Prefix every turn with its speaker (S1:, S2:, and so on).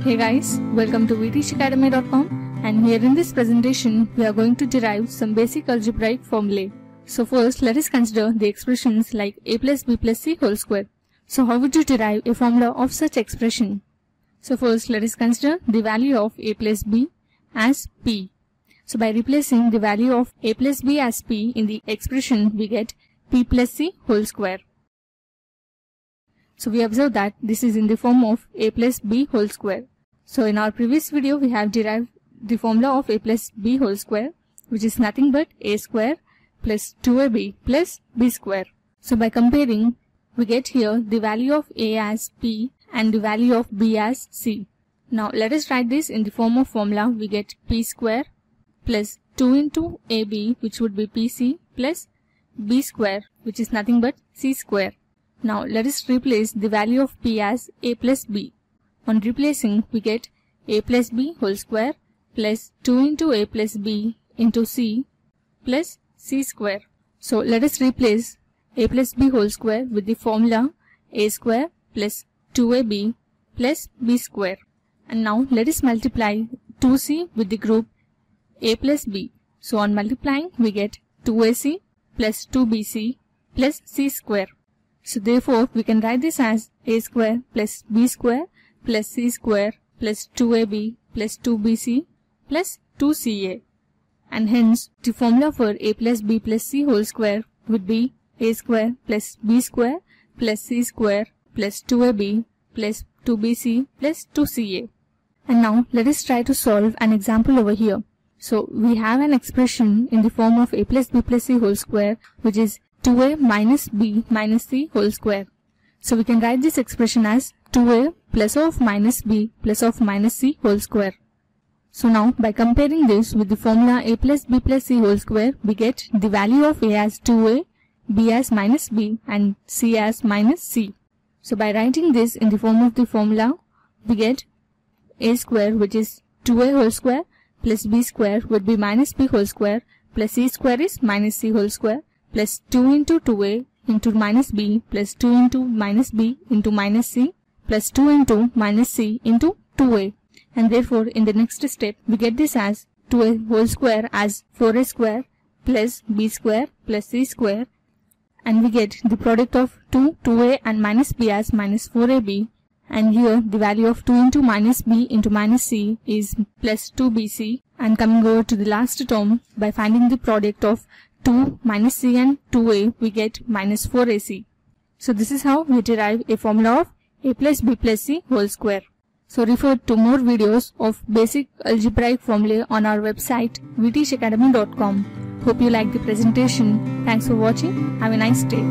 S1: Hey guys, welcome to vtechacademy.com, and here in this presentation we are going to derive some basic algebraic formulae. So first let us consider the expressions like a plus b plus c whole square. So how would you derive a formula of such expression? So first let us consider the value of a plus b as p. So by replacing the value of a plus b as p in the expression, we get p plus c whole square. So we observe that this is in the form of a plus b whole square. So in our previous video we have derived the formula of a plus b whole square, which is nothing but a square plus 2ab plus b square. So by comparing, we get here the value of a as p and the value of b as c. Now let us write this in the form of formula. We get p square plus 2 into ab, which would be pc, plus b square, which is nothing but c square. Now let us replace the value of p as a plus b. On replacing, we get a plus b whole square plus 2 into a plus b into c plus c square. So let us replace a plus b whole square with the formula a square plus 2ab plus b square. And now let us multiply 2c with the group a plus b. So on multiplying, we get 2ac plus 2bc plus c square. So therefore we can write this as a square plus b square plus c square plus 2ab plus 2bc plus 2ca. And hence the formula for a plus b plus c whole square would be a square plus b square plus c square plus 2ab plus 2bc plus 2ca. And now let us try to solve an example over here. So we have an expression in the form of a plus b plus c whole square, which is 2a minus b minus c whole square. So we can write this expression as 2a plus of minus b plus of minus c whole square. So now by comparing this with the formula a plus b plus c whole square, we get the value of a as 2a, b as minus b and c as minus c. So by writing this in the form of the formula, we get a square, which is 2a whole square, plus b square would be minus b whole square, plus c square is minus c whole square, plus 2 into 2a into minus b plus 2 into minus b into minus c plus 2 into minus c into 2a. And therefore in the next step we get this as 2a whole square as 4a square plus b square plus c square, and we get the product of 2a and minus b as minus 4ab. And here the value of 2 into minus b into minus c is plus 2bc. And coming over to the last term, by finding the product of 2 minus c and 2a, we get minus 4ac. So this is how we derive a formula of a plus b plus c whole square. So refer to more videos of basic algebraic formulae on our website vtechacademy.com. Hope you like the presentation. Thanks for watching. Have a nice day.